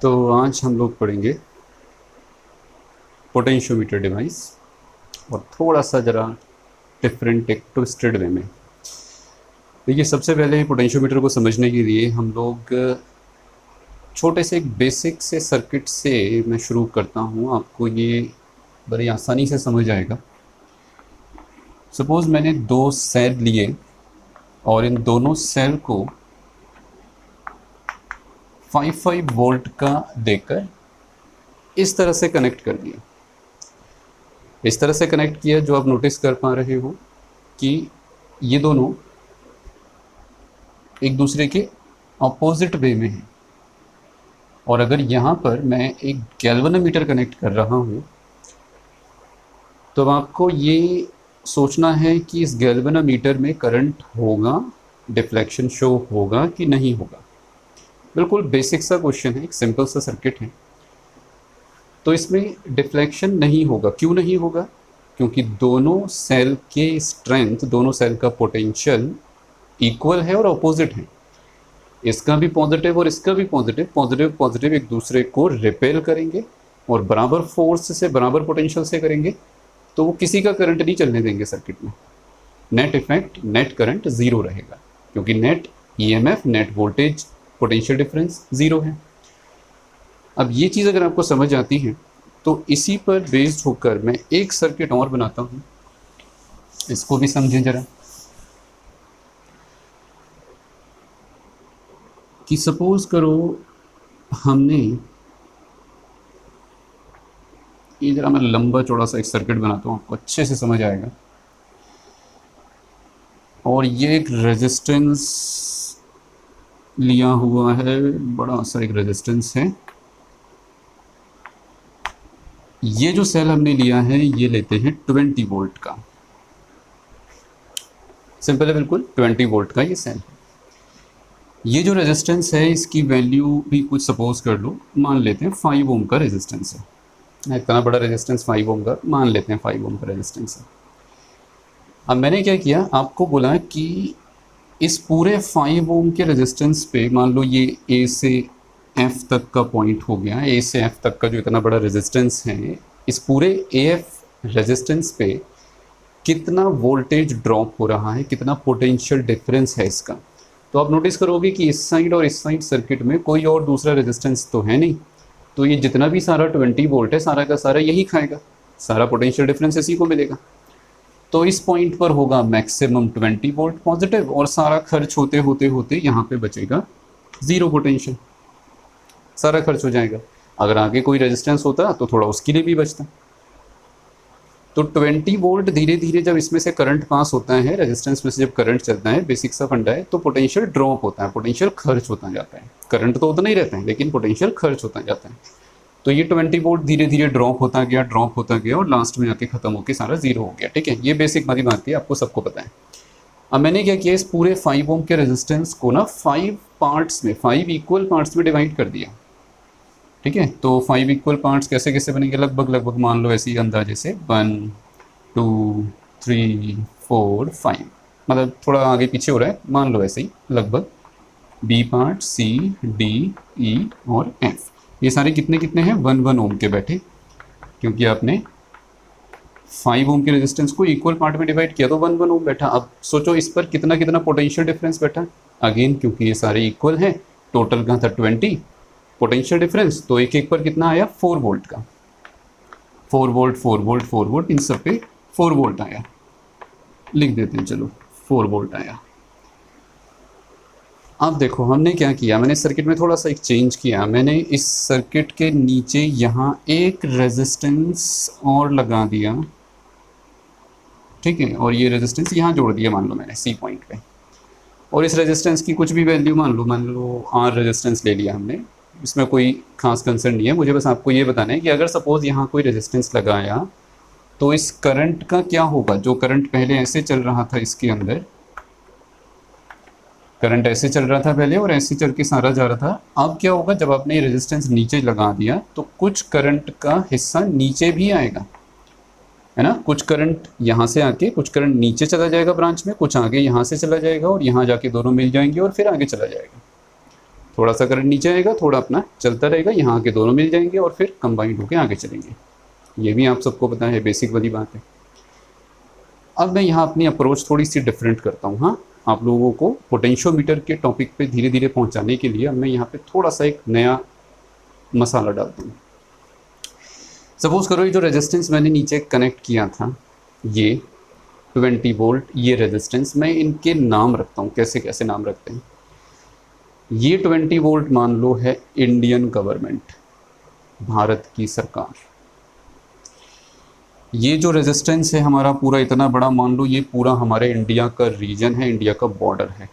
तो आज हम लोग पढ़ेंगे पोटेंशियोमीटर डिवाइस और थोड़ा सा ज़रा डिफरेंट एक ट्विस्टेड वे में। देखिए, सबसे पहले पोटेंशियोमीटर को समझने के लिए हम लोग छोटे से एक बेसिक से सर्किट से मैं शुरू करता हूँ, आपको ये बड़ी आसानी से समझ आएगा। सपोज़ मैंने दो सेल लिए और इन दोनों सेल को 5 वोल्ट का देकर इस तरह से कनेक्ट कर दिया। इस तरह से कनेक्ट किया जो आप नोटिस कर पा रहे हो कि ये दोनों एक दूसरे के अपोजिट वे में हैं। और अगर यहाँ पर मैं एक गैल्वेनोमीटर कनेक्ट कर रहा हूँ तो आपको ये सोचना है कि इस गैल्वेनोमीटर में करंट होगा, डिफ्लेक्शन शो होगा कि नहीं होगा। बिल्कुल बेसिक सा क्वेश्चन है, एक सिंपल सा सर्किट है। तो इसमें डिफ्लेक्शन नहीं होगा। क्यों नहीं होगा? क्योंकि दोनों सेल के स्ट्रेंथ, दोनों सेल का पोटेंशियल इक्वल है और अपोजिट है। इसका भी पॉजिटिव और इसका भी पॉजिटिव, पॉजिटिव पॉजिटिव एक दूसरे को रिपेल करेंगे और बराबर फोर्स से, बराबर पोटेंशियल से करेंगे, तो वो किसी का करंट नहीं चलने देंगे सर्किट में। Net effect, net current zero रहेगा, क्योंकि net EMF, net voltage, potential difference zero है। अब ये चीज़ अगर आपको समझ आती है तो इसी पर बेस्ड होकर मैं एक सर्किट और बनाता हूँ, इसको भी समझें ज़रा। कि सपोज करो हमने ये, ज़रा मैं लंबा चौड़ा सा एक सर्किट बनाता हूँ, आपको अच्छे से समझ आएगा। और ये एक रेजिस्टेंस लिया हुआ है, बड़ा सा एक रेजिस्टेंस है। ये जो सेल हमने लिया है ये लेते हैं 20 वोल्ट का। सिंपल है बिल्कुल, 20 वोल्ट का ये सेल है। ये जो रेजिस्टेंस है इसकी वैल्यू भी कुछ सपोज कर लो, मान लेते हैं 5 ओम का रेजिस्टेंस है। इतना बड़ा रेजिस्टेंस 5 ओम का, मान लेते हैं 5 ओम का रेजिस्टेंस है। अब मैंने क्या किया, आपको बोला कि इस पूरे 5 ओम के रेजिस्टेंस पे, मान लो ये ए से एफ तक का पॉइंट हो गया, ए से एफ तक का जो इतना बड़ा रेजिस्टेंस है, इस पूरे ए एफ रेजिस्टेंस पे कितना वोल्टेज ड्रॉप हो रहा है, कितना पोटेंशियल डिफरेंस है इसका। तो आप नोटिस करोगे कि इस साइड और इस साइड सर्किट में कोई और दूसरा रेजिस्टेंस तो है नहीं, तो ये जितना भी सारा 20 वोल्ट है सारा का सारा यही खाएगा, सारा पोटेंशियल डिफरेंस इसी को मिलेगा। तो इस पॉइंट पर होगा मैक्सिमम 20 वोल्ट पॉजिटिव और सारा खर्च होते होते होते यहाँ पे बचेगा ज़ीरो पोटेंशियल, सारा खर्च हो जाएगा। अगर आगे कोई रेजिस्टेंस होता तो थोड़ा उसके लिए भी बचता। तो 20 वोल्ट धीरे धीरे जब इसमें से करंट पास होता है, रेजिस्टेंस में से जब करंट चलता है, बेसिक सा फंडा है, तो पोटेंशियल ड्रॉप होता है, पोटेंशियल खर्च होता जाता है। करंट तो उतना ही रहता है लेकिन पोटेंशियल खर्च होता जाता है। तो ये 20 वोल्ट धीरे धीरे ड्रॉप होता गया, ड्रॉप होता गया और लास्ट में आके ख़त्म होकर सारा ज़ीरो हो गया। ठीक है, ये बेसिक वाली बात थी, आपको सबको पता है। अब मैंने क्या किया, इस पूरे 5 ओम के रेजिस्टेंस को ना 5 पार्ट्स में, 5 इक्वल पार्ट्स में डिवाइड कर दिया। ठीक है, तो 5 इक्वल पार्ट्स कैसे कैसे बनेंगे, लगभग लगभग मान लो ऐसे ही अंदाजे से 1 2 3 4 5, मतलब थोड़ा आगे पीछे हो रहा है, मान लो ऐसे ही लगभग। बी पार्ट, सी, डी, ई और एफ, ये सारे कितने कितने हैं, 1 ओम के बैठे, क्योंकि आपने 5 ओम के रेजिस्टेंस को इक्वल पार्ट में डिवाइड किया तो 1 ओम बैठा। अब सोचो इस पर कितना कितना पोटेंशियल डिफरेंस बैठा। अगेन क्योंकि ये सारे इक्वल हैं, टोटल का था 20 पोटेंशियल डिफरेंस, तो एक एक पर कितना आया, 4 वोल्ट का। 4 वोल्ट 4 वोल्ट 4 वोल्ट, इन सब पे 4 वोल्ट आया। लिख देते हैं, चलो 4 वोल्ट आया। अब देखो हमने क्या किया, मैंने सर्किट में थोड़ा सा एक चेंज किया। मैंने इस सर्किट के नीचे यहाँ एक रेजिस्टेंस और लगा दिया। ठीक है, और ये रेजिस्टेंस यहाँ जोड़ दिया, मान लो मैंने सी पॉइंट पे। और इस रेजिस्टेंस की कुछ भी वैल्यू मान लो आर रेजिस्टेंस ले लिया हमने, इसमें कोई खास कंसर्न नहीं है। मुझे बस आपको ये बताना है कि अगर सपोज़ यहाँ कोई रेजिस्टेंस लगाया तो इस करंट का क्या होगा। जो करंट पहले ऐसे चल रहा था, इसके अंदर करंट ऐसे चल रहा था पहले और ऐसे चल के सारा जा रहा था। अब क्या होगा, जब आपने रेजिस्टेंस नीचे लगा दिया तो कुछ करंट का हिस्सा नीचे भी आएगा, है ना। कुछ करंट यहाँ से आके, कुछ करंट नीचे चला जाएगा ब्रांच में, कुछ आगे यहाँ से चला जाएगा और यहाँ जाके दोनों मिल जाएंगे और फिर आगे चला जाएगा। थोड़ा सा करंट नीचे आएगा, थोड़ा अपना चलता रहेगा, यहाँ के दोनों मिल जाएंगे और फिर कंबाइंड होकर आगे चलेंगे। ये भी आप सबको पता है, बेसिक वाली बात है। अब मैं यहाँ अपनी अप्रोच थोड़ी सी डिफरेंट करता हूँ। हाँ, आप लोगों को पोटेंशियोमीटर के टॉपिक पे धीरे धीरे पहुँचाने के लिए अब मैं यहाँ पे थोड़ा सा एक नया मसाला डालता हूँ। सपोज करो ये जो रेजिस्टेंस मैंने नीचे कनेक्ट किया था, ये 20 वोल्ट, ये रेजिस्टेंस, मैं इनके नाम रखता हूँ। कैसे कैसे नाम रखते हैं? ये 20 वोल्ट मान लो है इंडियन गवर्नमेंट, भारत की सरकार। ये जो रेजिस्टेंस है हमारा पूरा इतना बड़ा, मान लो ये पूरा हमारे इंडिया का रीजन है, इंडिया का बॉर्डर है,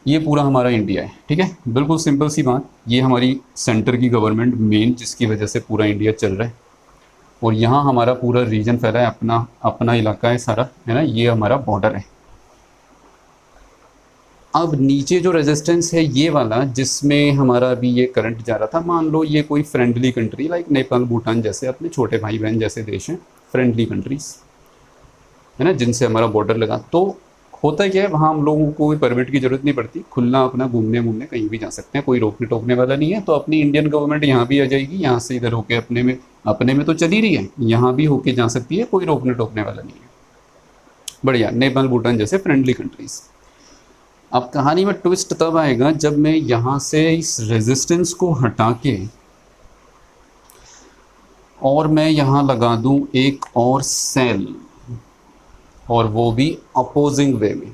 ये पूरा हमारा इंडिया है। ठीक है, बिल्कुल सिंपल सी बात। ये हमारी सेंटर की गवर्नमेंट मेन, जिसकी वजह से पूरा इंडिया चल रहा है, और यहाँ हमारा पूरा रीजन फैला है, अपना अपना इलाका है सारा, है ना, ये हमारा बॉर्डर है। अब नीचे जो रेजिस्टेंस है ये वाला, जिसमें हमारा अभी ये करंट जा रहा था, मान लो ये कोई friendly country like Nepal, Bhutan जैसे अपने छोटे भाई बहन जैसे देश हैं, फ्रेंडली कंट्रीज है ना, जिनसे हमारा बॉर्डर लगा। तो होता क्या है, वहाँ हम लोगों को कोई परमिट की ज़रूरत नहीं पड़ती, खुला अपना घूमने कहीं भी जा सकते हैं, कोई रोकने टोकने वाला नहीं है। तो अपनी इंडियन गवर्नमेंट यहाँ भी आ जाएगी, यहाँ से इधर होके अपने में तो चली रही है, यहाँ भी होके जा सकती है, कोई रोकने टोकने वाला नहीं है। बढ़िया, नेपाल भूटान जैसे फ्रेंडली कंट्रीज़। अब कहानी में ट्विस्ट तब आएगा जब मैं यहाँ से इस रेजिस्टेंस को हटा के और मैं यहाँ लगा दूँ एक और सेल, और वो भी अपोजिंग वे में।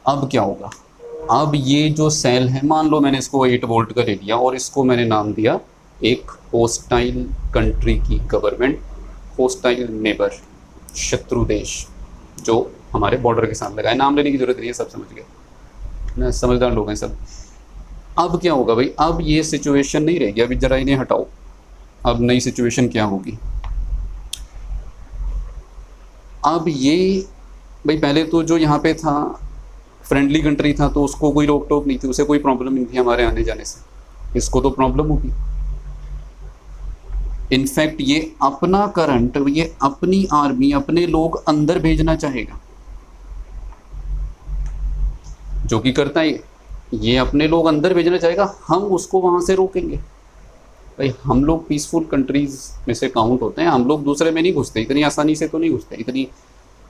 अब क्या होगा? अब ये जो सेल है, मान लो मैंने इसको 8 वोल्ट का ले लिया और इसको मैंने नाम दिया एक होस्टाइल कंट्री की गवर्नमेंट, होस्टाइल नेबर, शत्रु देश जो हमारे बॉर्डर के साथ लगा है। नाम लेने की जरूरत नहीं है, सब समझ गए ना, समझदार लोग हैं सब। अब क्या होगा भाई? अब ये सिचुएशन नहीं रहेगी। अभी जरा इन्हें हटाओ, अब नई सिचुएशन क्या होगी? अब ये भाई पहले तो जो यहाँ पे था फ्रेंडली कंट्री था, तो उसको कोई रोक टोक नहीं थी, उसे कोई प्रॉब्लम नहीं थी हमारे आने जाने से। इसको तो प्रॉब्लम होगी। इनफैक्ट ये अपना करंट, ये अपनी आर्मी, अपने लोग अंदर भेजना चाहेगा, जो कि करता है ये अपने लोग अंदर भेजना चाहेगा, हम उसको वहां से रोकेंगे। भाई हम लोग पीसफुल कंट्रीज में से काउंट होते हैं, हम लोग दूसरे में नहीं घुसते, इतनी आसानी से तो नहीं घुसते, इतनी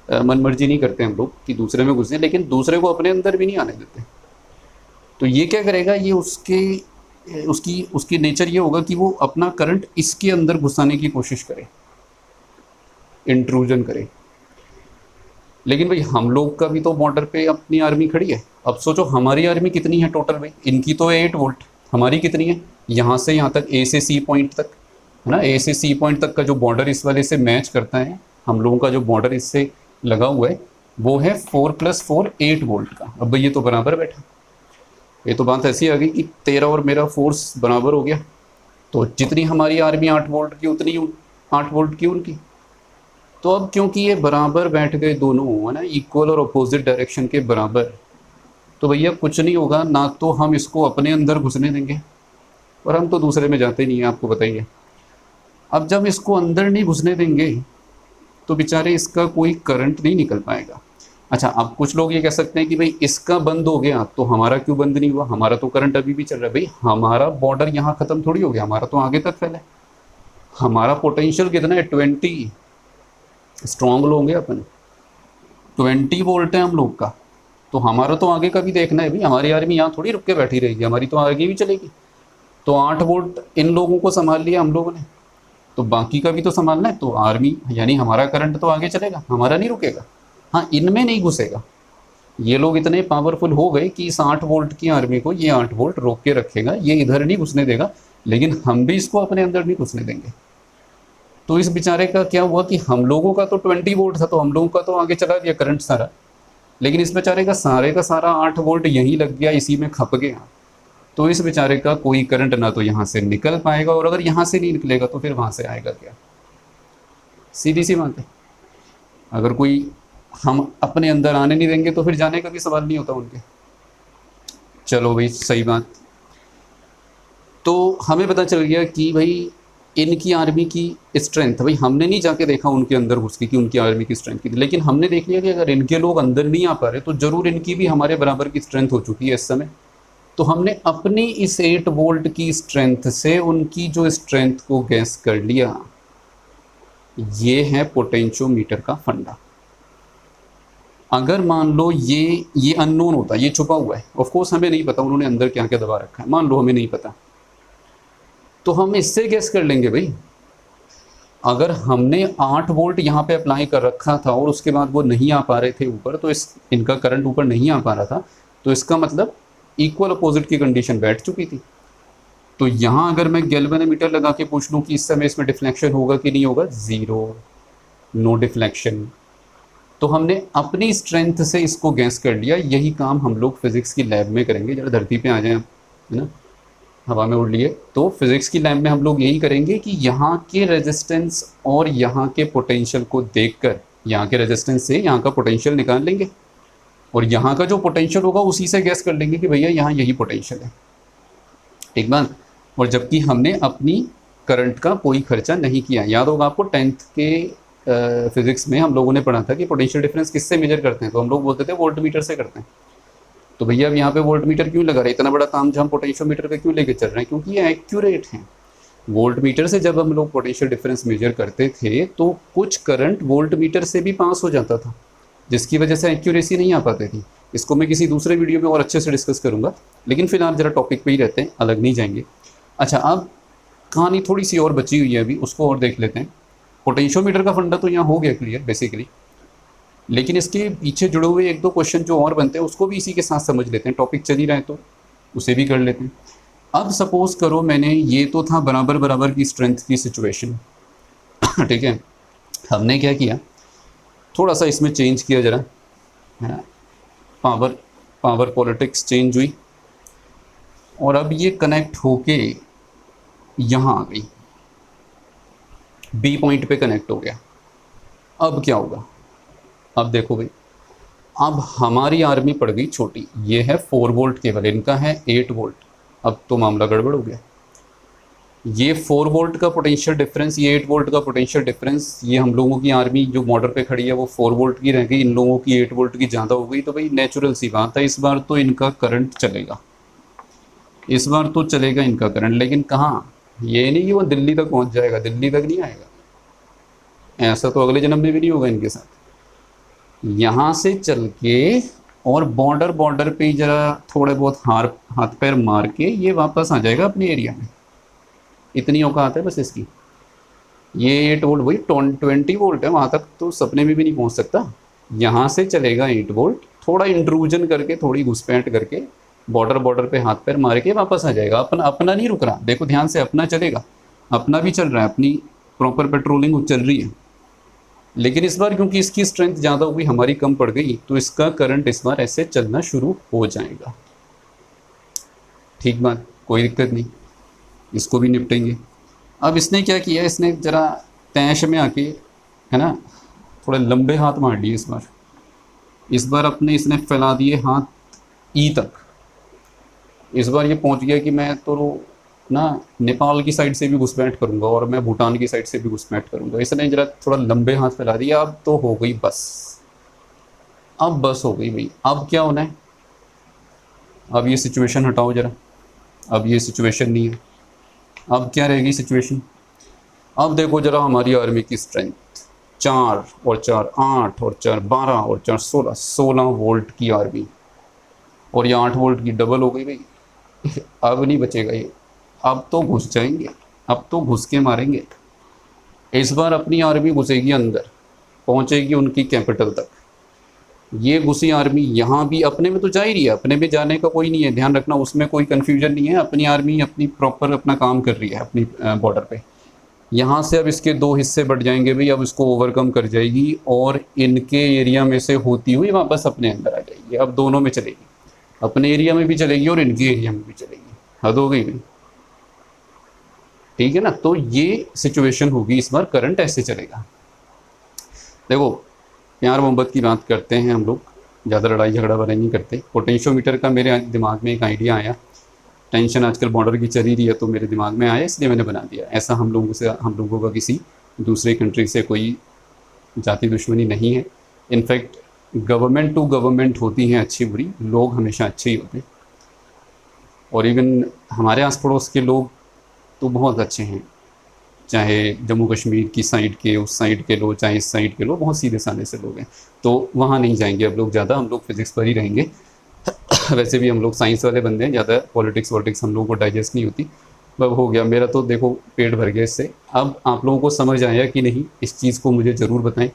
मनमर्जी नहीं करते हम लोग कि दूसरे में घुसते, लेकिन दूसरे को अपने अंदर भी नहीं आने देते। तो ये क्या करेगा? ये उसकी नेचर ये होगा कि वो अपना करंट इसके अंदर घुसाने की कोशिश करे, इंट्रूजन करे। लेकिन भाई हम लोग का भी तो बॉर्डर पे अपनी आर्मी खड़ी है। अब सोचो हमारी आर्मी कितनी है टोटल भाई? इनकी तो 8 वोल्ट, हमारी कितनी है? यहाँ से यहाँ तक, ए से सी पॉइंट तक, है ना, ए से सी पॉइंट तक का जो बॉर्डर इस वाले से मैच करता है, हम लोगों का जो बॉर्डर इससे लगा हुआ है वो है 4 + 4 8 वोल्ट का। अब भाई ये तो बराबर बैठा। ये तो बात ऐसी आ गई कि तेरा और मेरा फोर्स बराबर हो गया। तो जितनी हमारी आर्मी 8 वोल्ट की, उतनी 8 वोल्ट की उनकी। तो अब क्योंकि ये बराबर बैठ गए दोनों, है ना, इक्वल और अपोजिट डायरेक्शन के बराबर, तो भैया कुछ नहीं होगा ना। तो हम इसको अपने अंदर घुसने देंगे, और हम तो दूसरे में जाते नहीं हैं, आपको बताइए। अब जब इसको अंदर नहीं घुसने देंगे तो बेचारे इसका कोई करंट नहीं निकल पाएगा। अच्छा, अब कुछ लोग ये कह सकते हैं कि भाई इसका बंद हो गया तो हमारा क्यों बंद नहीं हुआ? हमारा तो करंट अभी भी चल रहा है। भाई हमारा बॉर्डर यहाँ ख़त्म थोड़ी हो गया, हमारा तो आगे तक फैला है। हमारा पोटेंशियल कितना है? 20 स्ट्रॉन्ग लोग होंगे अपन, 20 वोल्ट है हम लोग का। तो हमारा तो आगे का भी देखना है भाई। हमारी आर्मी यहाँ थोड़ी रुक के बैठी रहेगी, हमारी तो आगे भी चलेगी। तो 8 वोल्ट इन लोगों को संभाल लिया हम लोगों ने, तो बाकी का भी तो संभालना है। तो आर्मी यानी हमारा करंट तो आगे चलेगा, हमारा नहीं रुकेगा। हाँ, इनमें नहीं घुसेगा। ये लोग इतने पावरफुल हो गए कि इस 8 वोल्ट की आर्मी को ये 8 वोल्ट रोक के रखेगा, ये इधर नहीं घुसने देगा, लेकिन हम भी इसको अपने अंदर नहीं घुसने देंगे। तो इस बेचारे का क्या हुआ कि हम लोगों का तो 20 वोल्ट था, तो हम लोगों का तो आगे चला गया करंट सारा, लेकिन इस बेचारे का सारा 8 वोल्ट यहीं लग गया, इसी में खप गया। तो इस बेचारे का कोई करंट ना तो यहाँ से निकल पाएगा, और अगर यहाँ से नहीं निकलेगा तो फिर वहाँ से आएगा क्या? सीधी सी बात है। अगर कोई हम अपने अंदर आने नहीं देंगे तो फिर जाने का भी सवाल नहीं होता उनके। चलो भाई, सही बात। तो हमें पता चल गया कि भाई इनकी आर्मी की स्ट्रेंथ, भाई हमने नहीं जाके देखा उनके अंदर घुस के कि उनकी आर्मी की स्ट्रेंथ की थी, लेकिन हमने देख लिया कि अगर इनके लोग अंदर नहीं आ पा रहे तो जरूर इनकी भी हमारे बराबर की स्ट्रेंथ हो चुकी है इस समय। तो हमने अपनी इस 8 वोल्ट की स्ट्रेंथ से उनकी जो स्ट्रेंथ को गैस कर लिया। ये है पोटेंशियोमीटर का फंडा। अगर मान लो ये अननोन होता, ये छुपा हुआ है, ऑफ कोर्स हमें नहीं पता उन्होंने अंदर क्या क्या दबा रखा है, मान लो हमें नहीं पता, तो हम इससे गैस कर लेंगे भाई। अगर हमने 8 वोल्ट यहाँ पे अप्लाई कर रखा था और उसके बाद वो नहीं आ पा रहे थे ऊपर, तो इनका करंट ऊपर नहीं आ पा रहा था, तो इसका मतलब इक्वल अपोजिट की कंडीशन बैठ चुकी थी। तो यहाँ अगर मैं गैल्वेनोमीटर लगा के पूछ लूँ कि इस समय इसमें डिफ्लेक्शन होगा कि नहीं होगा, ज़ीरो, नो डिफ्लेक्शन। तो हमने अपनी स्ट्रेंथ से इसको गैस कर लिया। यही काम हम लोग फिज़िक्स की लैब में करेंगे। जरा धरती पे आ जाएं, है ना, हवा में उड़ लिए। तो फिज़िक्स की लैब में हम लोग यही करेंगे कि यहाँ के रेजिस्टेंस और यहाँ के पोटेंशियल को देखकर यहाँ के रेजिस्टेंस से यहाँ का पोटेंशियल निकाल लेंगे और यहाँ का जो पोटेंशियल होगा उसी से गैस कर लेंगे कि भैया यहाँ यही पोटेंशियल है। एक बात, और जबकि हमने अपनी करंट का कोई खर्चा नहीं किया। याद होगा आपको 10th के फिज़िक्स में हम लोगों ने पढ़ा था कि पोटेंशियल डिफरेंस किससे मेजर करते हैं, तो हम लोग बोलते थे वोल्ट मीटर से करते हैं। तो भैया अब यहाँ पे वोल्ट मीटर क्यों लगा रहे हैं, इतना बड़ा काम जो हम पोटेंशियोमीटर का क्यों लेके चल रहे हैं, क्योंकि ये एक्यूरेट है। वोल्ट मीटर से जब हम लोग पोटेंशियल डिफरेंस मेजर करते थे तो कुछ करंट वोल्ट मीटर से भी पास हो जाता था, जिसकी वजह से एक्यूरेसी नहीं आ पाती थी। इसको मैं किसी दूसरे वीडियो में और अच्छे से डिस्कस करूँगा, लेकिन फिलहाल जरा टॉपिक पे ही रहते हैं, अलग नहीं जाएंगे। अच्छा, अब कहानी थोड़ी सी और बची हुई है, अभी उसको और देख लेते हैं। पोटेंशियोमीटर का फंडा तो यहाँ हो गया क्लियर बेसिकली, लेकिन इसके पीछे जुड़े हुए एक दो क्वेश्चन जो और बनते हैं उसको भी इसी के साथ समझ लेते हैं। टॉपिक चल ही रहा है तो उसे भी कर लेते हैं। अब सपोज करो मैंने, ये तो था बराबर बराबर की स्ट्रेंथ की सिचुएशन, ठीक है। हमने क्या किया, थोड़ा सा इसमें चेंज किया जरा, है ना, पावर पॉलिटिक्स चेंज हुई और अब ये कनेक्ट होके यहाँ आ गई, बी पॉइंट पे कनेक्ट हो गया। अब क्या होगा, अब देखो भाई, अब हमारी आर्मी पड़ गई छोटी। ये है 4 वोल्ट केवल, इनका है 8 वोल्ट। अब तो मामला गड़बड़ हो गया। ये 4 वोल्ट का पोटेंशियल डिफरेंस, ये 8 वोल्ट का पोटेंशियल डिफरेंस, ये हम लोगों की आर्मी जो बॉर्डर पे खड़ी है वो 4 वोल्ट की रह गई, इन लोगों की 8 वोल्ट की ज़्यादा हो गई। तो भाई नेचुरल सी बात है, इस बार तो इनका करंट चलेगा, इस बार तो चलेगा इनका करंट। लेकिन कहाँ, ये नहीं कि वो दिल्ली तक पहुँच जाएगा, दिल्ली तक नहीं आएगा, ऐसा तो अगले जन्म में भी नहीं होगा इनके साथ। यहाँ से चल के और बॉर्डर पे जरा थोड़े बहुत हाथ पैर मार के ये वापस आ जाएगा अपने एरिया में। इतनी औकात है बस इसकी। ये 8 वोल्ट, वही 20 वोल्ट है, वहाँ तक तो सपने में भी नहीं पहुँच सकता। यहाँ से चलेगा 8 वोल्ट, थोड़ा इंट्रूजन करके, थोड़ी घुसपैठ करके, बॉर्डर पे हाथ पैर मार के वापस आ जाएगा। अपना नहीं रुक रहा, देखो ध्यान से, अपना चलेगा, अपना भी चल रहा है, अपनी प्रॉपर पेट्रोलिंग चल रही है। लेकिन इस बार क्योंकि इसकी स्ट्रेंथ ज़्यादा हुई, हमारी कम पड़ गई, तो इसका करंट इस बार ऐसे चलना शुरू हो जाएगा। ठीक बात, कोई दिक्कत नहीं, इसको भी निपटेंगे। अब इसने क्या किया, इसने ज़रा तैश में आके, है ना, थोड़े लंबे हाथ मार लिए इस बार अपने इसने फैला दिए हाथ ई तक। इस बार ये पहुंच गया कि मैं तो ना नेपाल की साइड से भी घुसपैठ करूंगा और मैं भूटान की साइड से भी घुसपैठ करूंगा। इसने जरा थोड़ा लंबे हाथ फैला दिया। अब तो हो गई बस, अब बस हो गई भाई। अब क्या होना है, अब ये सिचुएशन हटाओ जरा, अब ये सिचुएशन नहीं है, अब क्या रहेगी सिचुएशन। अब देखो जरा हमारी आर्मी की स्ट्रेंथ, 4 और 4 8 और 4 12 और 4 16 वोल्ट की आर्मी, और ये 8 वोल्ट की डबल हो गई भाई। अब नहीं बचेगा ये, अब तो घुस जाएंगे, अब तो घुस के मारेंगे। इस बार अपनी आर्मी घुसेगी अंदर, पहुंचेगी उनकी कैपिटल तक। ये घुसी आर्मी यहाँ भी अपने में तो जा ही रही है, अपने में जाने का कोई नहीं है, ध्यान रखना, उसमें कोई कन्फ्यूजन नहीं है। अपनी आर्मी अपनी प्रॉपर अपना काम कर रही है अपनी बॉर्डर पे। यहाँ से अब इसके 2 हिस्से बढ़ जाएंगे भाई, अब इसको ओवरकम कर जाएगी और इनके एरिया में से होती हुई वापस अपने अंदर आ जाएगी। अब दोनों में चलेगी, अपने एरिया में भी चलेगी और इनके एरिया में भी चलेगी। हद हो गई भाई, ठीक है ना। तो ये सिचुएशन होगी, इस बार करंट ऐसे चलेगा। देखो प्यार मोहब्बत की बात करते हैं हम लोग, ज़्यादा लड़ाई झगड़ा वाला नहीं करते। पोटेंशियोमीटर का मेरे दिमाग में एक आइडिया आया, टेंशन आजकल बॉर्डर की चल ही रही है तो मेरे दिमाग में आया, इसलिए मैंने बना दिया। ऐसा हम लोगों का किसी दूसरे कंट्री से कोई जाति दुश्मनी नहीं है। इनफैक्ट गवर्नमेंट टू गवर्नमेंट होती हैं अच्छी बुरी, लोग हमेशा अच्छे ही होते हैं। और इवन हमारे आस पड़ोस के लोग तो बहुत अच्छे हैं, चाहे जम्मू कश्मीर की साइड के, उस साइड के लोग, चाहे इस साइड के लोग, बहुत सीधे साधे से लोग हैं। तो वहाँ नहीं जाएंगे अब लोग ज़्यादा, हम लोग फिजिक्स पर ही रहेंगे। वैसे भी हम लोग साइंस वाले बंदे हैं, ज़्यादा पॉलिटिक्स वॉलिटिक्स हम लोगों को डाइजेस्ट नहीं होती। अब हो गया मेरा तो देखो पेट भर गया इससे। अब आप लोगों को समझ आया कि नहीं, इस चीज़ को मुझे ज़रूर बताएं।